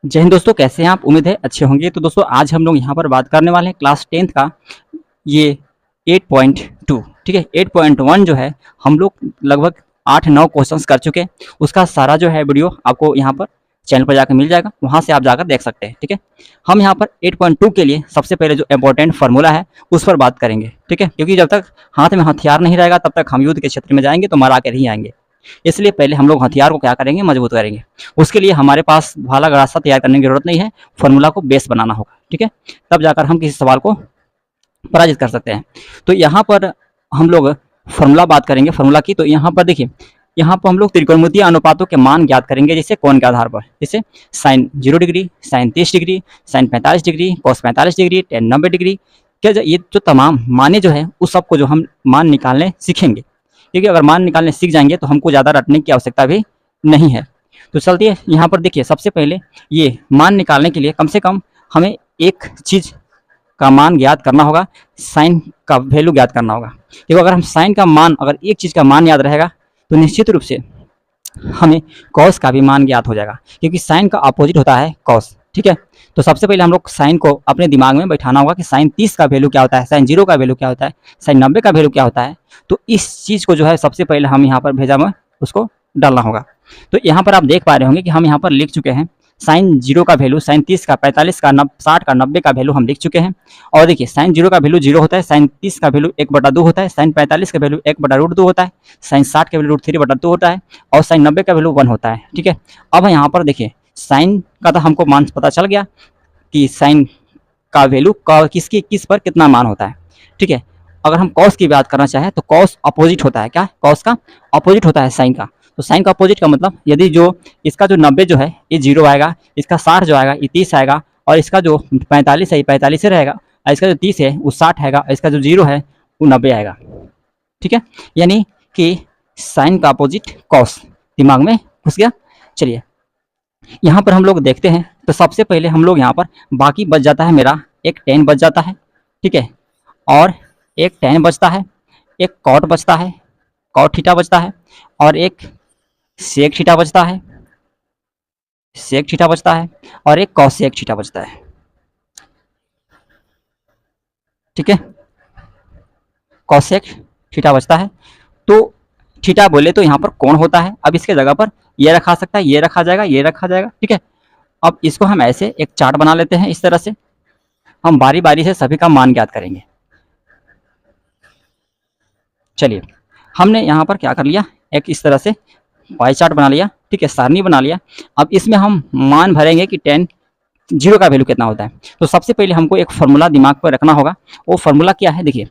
जय हिंद दोस्तों, कैसे हैं आप? उम्मीद है अच्छे होंगे। तो दोस्तों आज हम लोग यहाँ पर बात करने वाले हैं क्लास 10th का ये 8.2। ठीक है, 8.1 जो है हम लोग लगभग 8-9 क्वेश्चंस कर चुके हैं। उसका सारा जो है वीडियो आपको यहाँ पर चैनल पर जाकर मिल जाएगा, वहाँ से आप जाकर देख सकते हैं। ठीक है, हम यहाँ पर 8.2 के लिए सबसे पहले जो इम्पोर्टेंट फार्मूला है उस पर बात करेंगे। ठीक है, क्योंकि जब तक हाथ में हथियार नहीं रहेगा तब तक हम युद्ध के क्षेत्र में जाएंगे तो मरा के नहीं आएंगे। इसलिए पहले हम लोग हथियार को क्या करेंगे, मजबूत करेंगे। उसके लिए हमारे पास भाला गड़ासा तैयार करने की जरूरत नहीं है, फार्मूला को बेस बनाना होगा। ठीक है, तब जाकर हम किसी सवाल को पराजित कर सकते हैं। तो यहाँ पर हम लोग फार्मूला बात करेंगे फार्मूला की। तो यहाँ पर देखिए, यहाँ पर हम लोग त्रिकोणमितीय अनुपातों के मान ज्ञात करेंगे, जैसे कोण के आधार पर, जैसे sine 0 degree, sine 30 degree, sine 45 degree, cos 45 degree, tan 90 degree. क्या ये जो तमाम माने जो है उस सबको जो हम मान निकालने सीखेंगे, क्योंकि अगर मान निकालने सीख जाएंगे तो हमको ज़्यादा रटने की आवश्यकता भी नहीं है। तो चलते यहाँ पर देखिए, सबसे पहले ये मान निकालने के लिए कम से कम हमें एक चीज़ का मान ज्ञात करना होगा, साइन का वैल्यू ज्ञात करना होगा। क्योंकि अगर हम साइन का मान, अगर एक चीज़ का मान याद रहेगा तो निश्चित रूप से हमें कॉस का भी मान ज्ञात हो जाएगा, क्योंकि साइन का अपोजिट होता है कॉस। ठीक है, तो सबसे पहले हम लोग साइन को अपने दिमाग में बैठाना होगा कि साइन 30 का वैल्यू क्या होता है, साइन 0 का वैल्यू क्या होता है, साइन 90 का वैल्यू क्या होता है। तो इस चीज़ को जो है सबसे पहले हम यहाँ पर भेजा में उसको डालना होगा। तो यहाँ पर आप देख पा रहे होंगे कि हम यहाँ पर लिख चुके हैं साइन 0 का वैल्यू, साइन 30 का, 45 का, 60 का, 90 का वैल्यू हम लिख चुके हैं। और देखिए, साइन 0 का वैल्यू 0 होता है, साइन 30 का वैल्यू 1/2 होता है, साइन 45 का वैल्यू 1/√2 होता है, साइन 60 का वैल्यू √3/2 होता है, और साइन 90 का वैल्यू 1 होता है। ठीक है, अब यहाँ पर देखिए साइन का तो हमको मान पता चल गया कि साइन का वैल्यू किसकी किस पर कितना मान होता है। ठीक है, अगर हम कॉस की बात करना चाहें तो कॉस अपोजिट होता है, क्या कॉस का अपोजिट होता है साइन का। तो साइन का अपोजिट का मतलब, यदि जो इसका जो 90 जो है ये 0 आएगा, इसका 60 जो आएगा ये 30 आएगा, और इसका जो 45 है ये 45 से रहेगा, और इसका जो 30 है वो 60 आएगा, और इसका जो 0 है वो 90 आएगा। ठीक है, यानी कि साइन का अपोजिट कॉस दिमाग में घुस गया। चलिए यहाँ पर हम लोग देखते हैं, तो सबसे पहले हम लोग यहाँ पर बाकी बच जाता है मेरा एक टेन बच जाता है। ठीक है, और एक टेन बचता है, एक कॉट बचता है, कॉट थीटा बचता है, और एक सेक थीटा बचता है, सेक थीटा बचता है, और एक कॉसेक थीटा बचता है। ठीक है, कॉसेक थीटा बचता है। तो थीटा बोले तो यहाँ पर कोण होता है। अब इसके जगह पर ये रखा सकता है, ये रखा जाएगा, ये रखा जाएगा। ठीक है, अब इसको हम ऐसे एक चार्ट बना लेते हैं। इस तरह से हम बारी बारी से सभी का मान ज्ञात करेंगे। चलिए, हमने यहाँ पर क्या कर लिया, एक इस तरह से पाई चार्ट बना लिया। ठीक है, सारणी बना लिया। अब इसमें हम मान भरेंगे कि टेन 0 का वैल्यू कितना होता है। तो सबसे पहले हमको एक फार्मूला दिमाग पर रखना होगा। वो फार्मूला क्या है, देखिए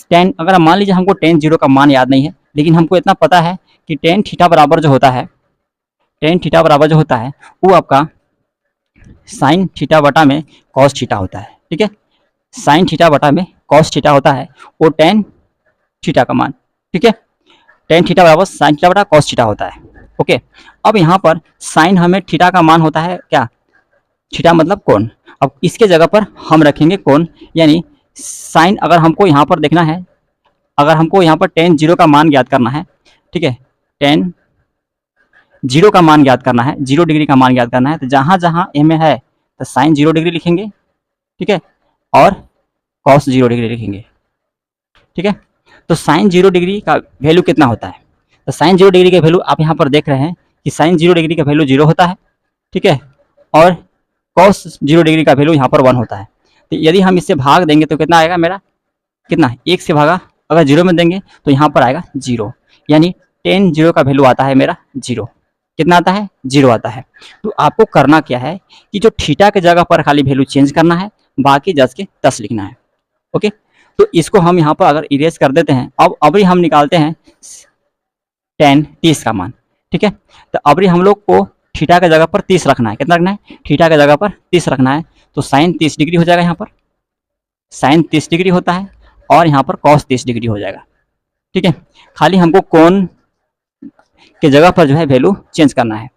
टेन, अगर मान लीजिए हमको टेन 0 का मान याद नहीं है, लेकिन हमको इतना पता है कि टेन थीटा बराबर जो होता है, टेन थीटा बराबर जो होता है वो आपका साइन थीटा बटा में कॉस थीटा होता है। ठीक है, साइन थीटा बटा में कॉस थीटा होता है, वो टेन थीटा का मान। ठीक है, टेन थीटा बराबर साइन थीटा बटा कॉस थीटा होता है। ओके, अब यहाँ पर साइन हमें थीटा का मान होता है क्या, थीटा मतलब कोण। अब इसके जगह पर हम रखेंगे कोण, यानी साइन, अगर हमको यहाँ पर देखना है, अगर हमको यहाँ पर टेन 0 का मान ज्ञात करना है, ठीक है, टेन 0 का मान ज्ञात करना है, 0 डिग्री का मान ज्ञात करना है, तो जहाँ जहाँ ए में है तो साइन 0 डिग्री लिखेंगे। ठीक है, और कॉस 0 डिग्री लिखेंगे। ठीक है, तो साइन 0 डिग्री का वैल्यू कितना होता है, तो साइन 0 डिग्री का वैल्यू आप यहाँ पर देख रहे हैं कि साइन 0 डिग्री का वैल्यू 0 होता है। ठीक है, और कॉस 0 डिग्री का वैल्यू यहाँ पर 1 होता है। तो यदि हम इससे भाग देंगे तो कितना आएगा मेरा, कितना, 1 से भागा, अगर 0 में देंगे तो यहाँ पर आएगा 0, यानी टेन 0 का वैल्यू आता है मेरा 0। कितना आता है, 0 आता है। तो आपको करना क्या है कि जो थीटा के जगह पर खाली वैल्यू चेंज करना है, बाकी 10 के 10 लिखना है। ओके, तो इसको हम यहाँ पर अगर इरेज कर देते हैं, अब अभी हम निकालते हैं टेन 30 का मान। ठीक है, तो अभी हम लोग को थीटा के जगह पर 30 रखना है। कितना रखना है, थीटा के जगह पर 30 रखना है। तो साइन 30 डिग्री हो जाएगा, यहाँ पर साइन 30 डिग्री होता है, और यहाँ पर कॉस 30 डिग्री हो जाएगा। ठीक है, खाली हमको कोण के जगह पर जो है वैल्यू चेंज करना है।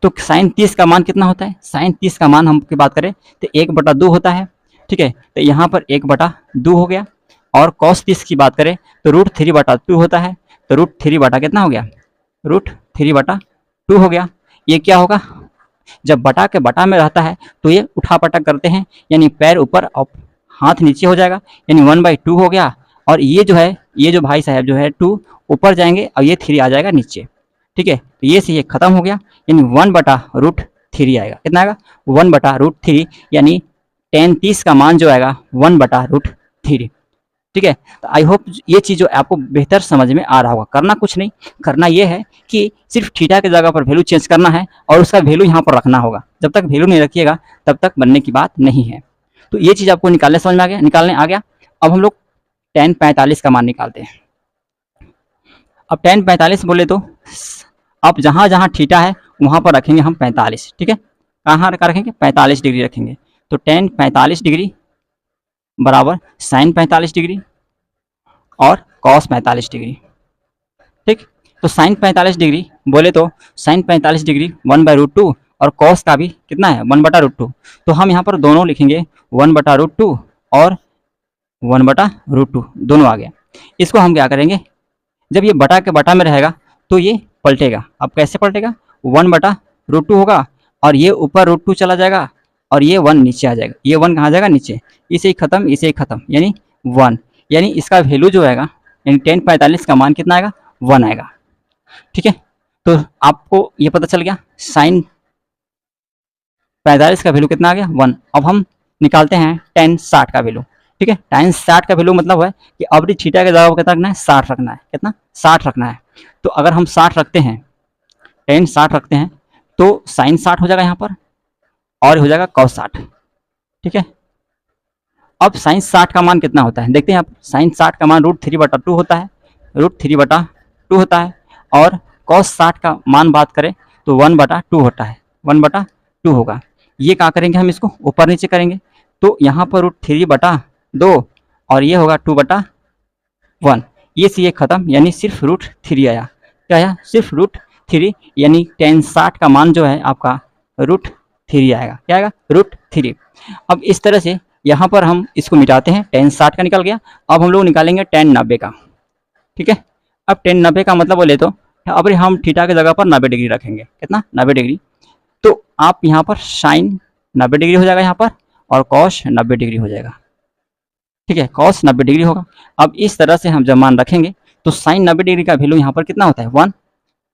तो साइन 30 का मान कितना होता है, साइन 30 का मान हम की बात करें तो 1/2 होता है। ठीक है, तो यहाँ पर 1/2 हो गया, और कॉस 30 की बात करें तो √3/2 होता है। तो √3 बटा कितना हो गया, √3/2 हो गया। ये क्या होगा, जब बटा के बटा में रहता है तो ये उठा पटक करते हैं, यानी पैर ऊपर और हाथ नीचे हो जाएगा, यानी 1/2 हो गया। और ये जो है, ये जो भाई साहब जो है 2 ऊपर जाएंगे और ये 3 आ जाएगा नीचे। ठीक है, तो ये से ये खत्म हो गया, यानी 1/√3 आएगा। कितना आएगा? 1/√3, यानी tan 30 का मान जो आएगा 1/√3। ठीक है, तो आई होप ये चीज़ जो आपको बेहतर समझ में आ रहा होगा। करना कुछ नहीं, करना ये है कि सिर्फ थीटा के जगह पर वैल्यू चेंज करना है और उसका वैल्यू यहाँ पर रखना होगा। जब तक वैल्यू नहीं रखिएगा तब तक बनने की बात नहीं है। तो ये चीज़ आपको निकालने समझ में आ गया, निकालने आ गया। अब हम लोग tan 45 का मान निकालते हैं। अब tan 45 बोले तो अब जहाँ जहाँ थीटा है वहाँ पर रखेंगे हम 45। ठीक है, कहाँ रखेंगे? 45 डिग्री रखेंगे। तो tan 45 डिग्री बराबर sin 45 डिग्री और cos 45 डिग्री। ठीक, तो sin 45 डिग्री बोले तो sin 45 डिग्री 1/√2 और cos का भी कितना है? 1/√2। तो हम यहाँ पर दोनों लिखेंगे 1/√2 और 1/√2 दोनों आ गया। इसको हम क्या करेंगे, जब ये बटा के बटा में रहेगा तो ये पलटेगा। अब कैसे पलटेगा? 1/√2 होगा और ये ऊपर √2 चला जाएगा और ये 1 नीचे आ जाएगा। ये 1 कहाँ जाएगा? नीचे। इसे ही खत्म, इसे ही खत्म, यानी 1। यानी इसका वैल्यू जो आएगा, यानी tan 45 का मान कितना आएगा? 1 आएगा। ठीक है, तो आपको ये पता चल गया sin 45 का वैल्यू कितना आ गया? 1। अब हम निकालते हैं tan 60 का वैल्यू। ठीक है, tan 60 का वैल्यू मतलब है कि अब थीटा के जगह पर कितना रखना है? 60 रखना है। कितना? 60 रखना है। तो अगर हम 60 रखते हैं, tan 60 रखते हैं तो sin 60 हो जाएगा यहाँ पर और हो जाएगा cos 60। ठीक है, अब sin 60 का मान कितना होता है देखते हैं आप। sin 60 का मान √3/2 होता है, √3/2 होता है। और cos 60 का मान बात करें तो 1/2 होता है, 1/2 होगा। ये क्या करेंगे हम? इसको ऊपर नीचे करेंगे तो यहाँ पर √3/2 और ये होगा 2/1। ये से ये खत्म, यानी सिर्फ √3 आया। क्या आया? सिर्फ √3, यानी tan 60 का मान जो है आपका √3 आएगा। क्या आएगा? √3। अब इस तरह से यहाँ पर हम इसको मिटाते हैं, tan 60 का निकल गया। अब हम लोग निकालेंगे tan 90 का। ठीक है, अब tan 90 का मतलब बोले तो अब हम थीटा की जगह पर 90 डिग्री रखेंगे। कितना? 90 डिग्री। तो आप यहाँ पर sin 90 डिग्री हो जाएगा यहाँ पर और cos 90 डिग्री हो जाएगा। ठीक है, cos 90 डिग्री होगा। अब इस तरह से हम जब मान रखेंगे तो sin 90 डिग्री का वैल्यू यहाँ पर कितना होता है? 1।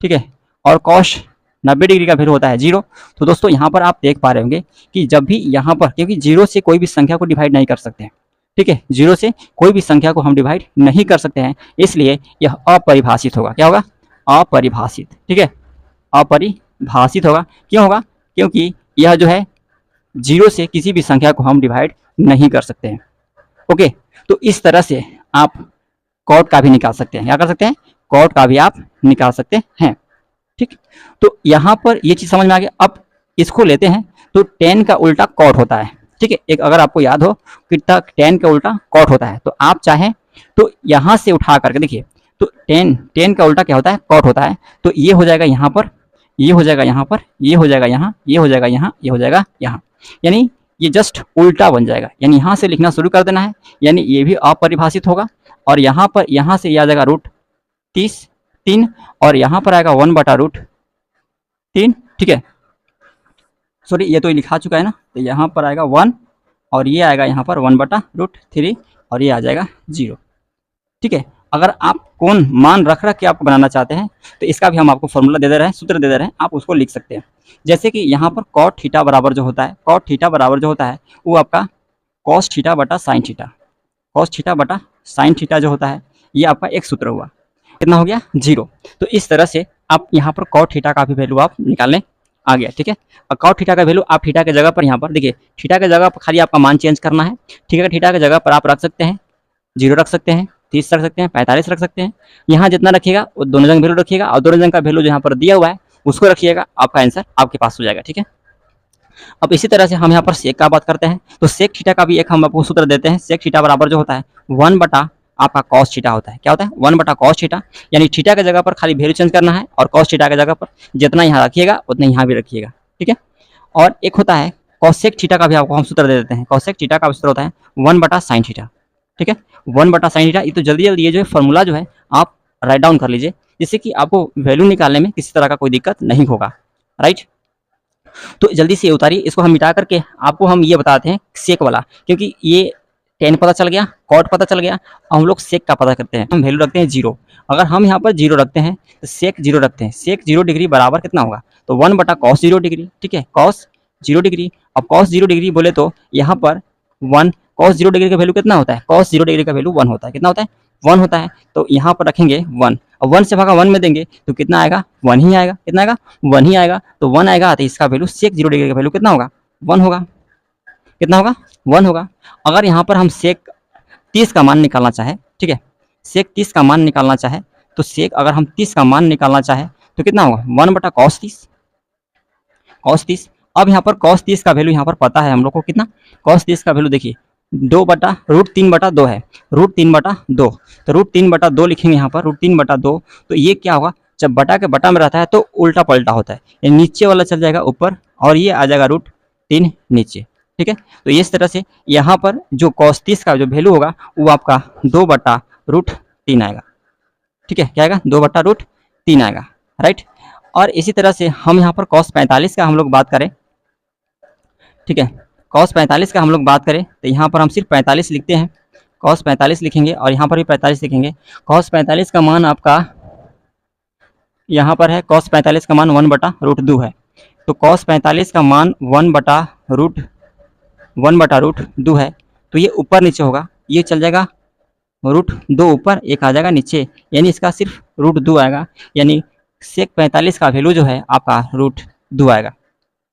ठीक है, और cos 90 डिग्री का वैल्यू होता है 0। तो दोस्तों यहाँ पर आप देख पा रहे होंगे कि जब भी यहाँ पर, क्योंकि 0 से कोई भी संख्या को डिवाइड नहीं कर सकते हैं। ठीक है, 0 से कोई भी संख्या को हम डिवाइड नहीं कर सकते हैं, इसलिए यह अपरिभाषित होगा। क्या होगा? अपरिभाषित। ठीक है, अपरिभाषित होगा। क्यों होगा? क्योंकि यह जो है 0 से किसी भी संख्या को हम डिवाइड नहीं कर सकते हैं। ओके, तो इस तरह से आप कॉट का भी निकाल सकते हैं। क्या कर सकते हैं? कॉट का भी आप निकाल सकते हैं। ठीक, तो यहाँ पर ये चीज़ समझ में आ गया। अब इसको लेते हैं तो tan का उल्टा कॉट होता है। ठीक है, एक अगर आपको याद हो कि tan का उल्टा कॉट होता है, तो आप चाहें तो यहाँ से उठा करके देखिए, तो tan का उल्टा क्या होता है? कॉट होता है। तो ये हो जाएगा यहाँ पर, ये हो जाएगा यहाँ पर, ये हो जाएगा यहाँ, ये हो जाएगा यहाँ, ये हो जाएगा यहाँ, यानी ये जस्ट उल्टा बन जाएगा। यानी यहाँ से लिखना शुरू कर देना है, यानी ये भी अपरिभाषित होगा। और यहाँ पर, यहाँ से यह आ जाएगा √3 और यहाँ पर आएगा 1/√3। ठीक है, सॉरी ये तो लिखा चुका है ना, तो यहाँ पर आएगा 1 और ये आएगा यहाँ पर 1/√3 और ये आ जाएगा 0। ठीक है, अगर आप कौन मान रख के आप बनाना चाहते हैं तो इसका भी हम आपको फॉर्मूला दे दे रहे हैं, सूत्र दे दे रहे हैं, आप उसको लिख सकते हैं। जैसे कि यहाँ पर cot थीटा बराबर जो होता है, cot थीटा बराबर जो होता है वो आपका cos थीटा बटा sin थीटा, cos थीटा बटा sin थीटा जो होता है ये आपका एक सूत्र हुआ। कितना हो गया? 0। तो इस तरह से आप यहाँ पर cot थीटा का भी वैल्यू आप निकालने आ गया। ठीक है, और cot थीटा का वैल्यू आप थीटा के जगह पर यहाँ पर देखिए, थीटा के जगह पर खाली आपका मान चेंज करना है। ठीक है, थीटा के जगह पर आप रख सकते हैं 0 रख सकते हैं, 30 रख सकते हैं, 45 रख सकते हैं। यहाँ जितना रखिएगा वो दोनों जगह वैल्यू रखिएगा और दोनों जगह का वैल्यू जो यहाँ पर दिया हुआ है उसको रखिएगा, आपका आंसर आपके पास हो जाएगा। ठीक है, अब इसी तरह से हम यहाँ पर सेक का बात करते हैं तो सेक थीटा का भी एक हम आपको सूत्र देते हैं। सेक थीटा बराबर जो होता है 1 बटा आपका cos थीटा होता है। क्या होता है? 1 बटा cos थीटा, यानी थीटा के जगह पर खाली वैल्यू चेंज करना है और cos थीटा के जगह पर जितना यहाँ रखिएगा उतना यहाँ भी रखिएगा। ठीक है, और एक होता है cosec थीटा का भी आपको हम सूत्र दे देते हैं। cosec थीटा का सूत्र होता है 1 बटा sin थीटा। ठीक है, 1 बटा sin थीटा। ये तो जल्दी जल्दी ये जो है फॉर्मूला जो है आप राइट डाउन कर लीजिए, जिससे कि आपको वैल्यू निकालने में किसी तरह का कोई दिक्कत नहीं होगा। राइट, तो जल्दी से उतारिए, इसको हम मिटा करके आपको हम ये बताते हैं सेक वाला, क्योंकि ये टेन पता चल गया, कॉट पता चल गया, हम लोग सेक का पता करते हैं। हम वैल्यू रखते हैं 0। अगर हम यहाँ पर 0 रखते हैं तो सेक 0 रखते हैं। सेक 0 डिग्री बराबर कितना होगा, तो 1 बटा कॉस 0 डिग्री। ठीक है, कॉस 0 डिग्री। अब कॉस 0 डिग्री बोले तो यहाँ पर 1, कॉस 0 डिग्री का वैल्यू कितना होता है, कॉस 0 डिग्री का वैल्यू 1 होता है। कितना होता है, 1 होता है। तो यहाँ पर रखेंगे 1, अब 1 से भागा 1 में देंगे तो कितना आएगा, 1 ही आएगा। कितना आएगा, 1 ही आएगा। तो 1 आएगा तो इसका वैल्यू सेक 0 डिग्री का वैल्यू कितना होगा, 1 होगा। कितना होगा, 1 होगा। अगर यहाँ पर हम सेक 30 का मान निकालना चाहे, ठीक है, सेक 30 का मान निकालना चाहे तो सेक अगर हम 30 का मान निकालना चाहे तो कितना होगा, 1 बटा कॉस 30, कॉस 30। अब यहाँ पर कॉस 30 का वैल्यू यहाँ पर पता है हम लोग को कितना, कॉस 30 का वैल्यू देखिए 2 बटा √3 बटा 2 है, √3 बटा 2। तो √3 बटा 2 लिखेंगे यहाँ पर, √3 बटा 2। तो ये क्या होगा, जब बटा के बटा में रहता है तो उल्टा पलटा होता है, ये नीचे वाला चल जाएगा ऊपर और ये आ जाएगा √3 नीचे। ठीक है, तो इस तरह से यहाँ पर जो cos 30 का जो वैल्यू होगा वो आपका 2 बटा √3 आएगा। ठीक है, क्या आएगा, 2 बटा √3 आएगा, राइट। और इसी तरह से हम यहाँ पर cos 45 का हम लोग बात करें, ठीक है, cos 45 का हम लोग बात करें तो यहाँ पर हम सिर्फ 45 लिखते हैं, cos 45 लिखेंगे और यहाँ पर भी 45 लिखेंगे। cos 45 का मान आपका यहाँ पर है, cos 45 का मान 1 बटा √2 है। तो cos 45 का मान 1 बटा √2 है। तो ये ऊपर नीचे होगा, ये चल जाएगा √2 ऊपर, एक आ जाएगा नीचे, यानी इसका सिर्फ √2 आएगा। यानी सेक 45 का वैल्यू जो है आपका √2 आएगा।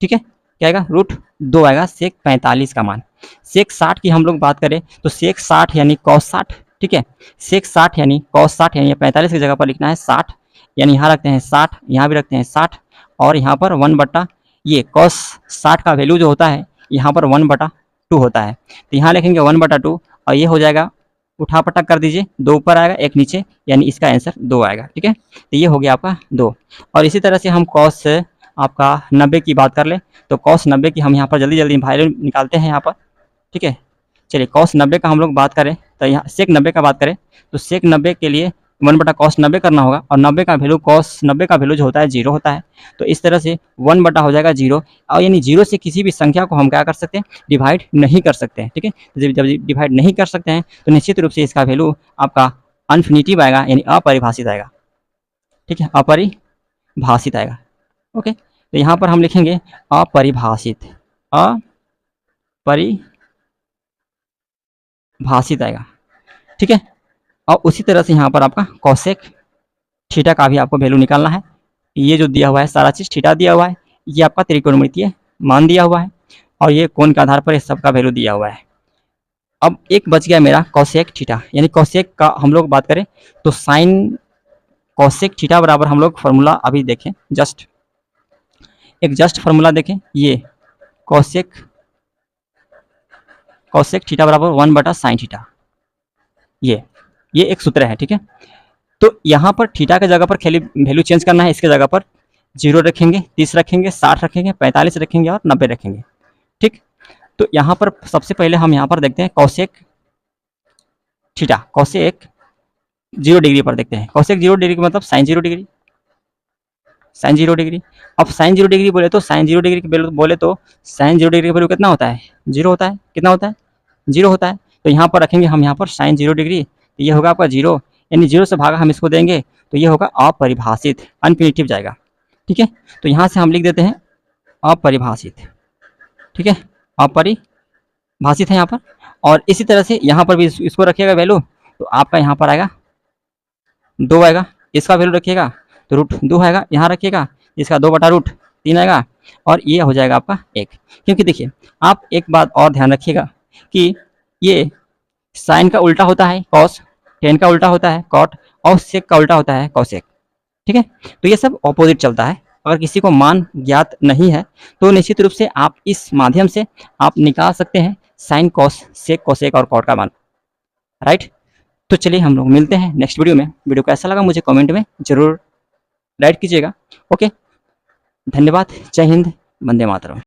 ठीक है, क्या आएगा, √2 आएगा सेक 45 का मान। सेक 60 की हम लोग बात करें तो सेक 60 यानी cos 60। ठीक है, सेक 60 यानी cos 60, यानी 45 की जगह पर लिखना है 60, यानी यहाँ रखते हैं 60, यहाँ भी रखते हैं 60 और यहाँ पर 1 बटा ये cos 60 का वैल्यू जो होता है यहाँ पर 1 बटा 2 होता है। तो यहाँ लिखेंगे 1 बटा 2 और ये हो जाएगा, उठा पटक कर दीजिए, 2 ऊपर आएगा 1 नीचे, यानी इसका आंसर 2 आएगा। ठीक है, तो ये हो गया आपका 2। और इसी तरह से हम cos आपका 90 की बात कर ले तो cos 90 की हम यहाँ पर जल्दी जल्दी वैल्यू निकालते हैं यहाँ पर। ठीक है, चलिए cos 90 का हम लोग बात करें तो यहाँ सेक 90 का बात करें तो सेक 90 के लिए 1 बटा cos 90 करना होगा और 90 का वैल्यू cos 90 का वैल्यू जो होता है 0 होता है। तो इस तरह से 1 बटा हो जाएगा 0, और यानी 0 से किसी भी संख्या को हम क्या कर सकते हैं, डिवाइड नहीं कर सकते हैं। ठीक है, जब डिवाइड नहीं कर सकते हैं तो निश्चित रूप से इसका वैल्यू आपका अनफिनिटिव आएगा, यानी अपरिभाषित आएगा। ठीक है, अपरिभाषित आएगा। ओके, तो यहाँ पर हम लिखेंगे अपरिभाषित, अपरिभाषित आएगा। ठीक है, और उसी तरह से यहाँ पर आपका कोसेक थीटा का भी आपको वैल्यू निकालना है। ये जो दिया हुआ है सारा चीज़ थीटा दिया हुआ है, ये आपका त्रिकोणमितीय मान दिया हुआ है और ये कोण के आधार पर इस सब का वैल्यू दिया हुआ है। अब एक बच गया मेरा कोसेक थीटा, यानी कोसेक का हम लोग बात करें तो साइन कोसेक थीटा बराबर हम लोग फॉर्मूला अभी देखें, जस्ट फार्मूला देखें, ये कोसेक थीटा बराबर 1 बटा साइन थीटा, ये एक सूत्र है। ठीक है, तो यहाँ पर थीटा के जगह पर खाली वैल्यू चेंज करना है, इसके जगह पर 0 रखेंगे, 30 रखेंगे, 60 रखेंगे, 45 रखेंगे और 90 रखेंगे। ठीक, तो यहाँ पर सबसे पहले हम यहाँ पर देखते हैं कोसेक थीटा, कोसेक 0 डिग्री पर देखते हैं। कोसेक 0 डिग्री का मतलब साइन 0 डिग्री, साइन 0 डिग्री। अब साइन 0 डिग्री बोले तो साइन 0 डिग्री की वैल्यू बोले तो साइन 0 डिग्री की वैल्यू कितना होता है, 0 होता है। कितना होता है, 0 होता है। तो यहाँ पर रखेंगे हम यहाँ पर साइन 0 डिग्री, तो ये होगा आपका 0, यानी 0 से भागा हम इसको देंगे तो ये होगा अपरिभाषित, अनफिनिटिव जाएगा। ठीक है, तो यहाँ से हम लिख देते हैं अपरिभाषित। ठीक है, अपरिभाषित है यहाँ पर। और इसी तरह से यहाँ पर भी इसको रखिएगा वैल्यू, तो आपका यहाँ पर आएगा 2 आएगा, इसका वैल्यू रखिएगा तो √2 आएगा, यहाँ रखिएगा इसका 2 बटा √3 आएगा और ये हो जाएगा आपका 1। क्योंकि देखिए आप एक बात और ध्यान रखिएगा कि ये साइन का उल्टा होता है कॉस, टेन का उल्टा होता है कॉट और सेक का उल्टा होता है कॉसेक। ठीक है, तो ये सब ऑपोजिट चलता है। अगर किसी को मान ज्ञात नहीं है तो निश्चित रूप से आप इस माध्यम से आप निकाल सकते हैं साइन कॉस सेक कोसेक और कॉट का मान, राइट। तो चलिए हम लोग मिलते हैं नेक्स्ट वीडियो में। वीडियो कैसा लगा मुझे कमेंट में जरूर राइट कीजिएगा। ओके, धन्यवाद, जय हिंद, वंदे मातरम।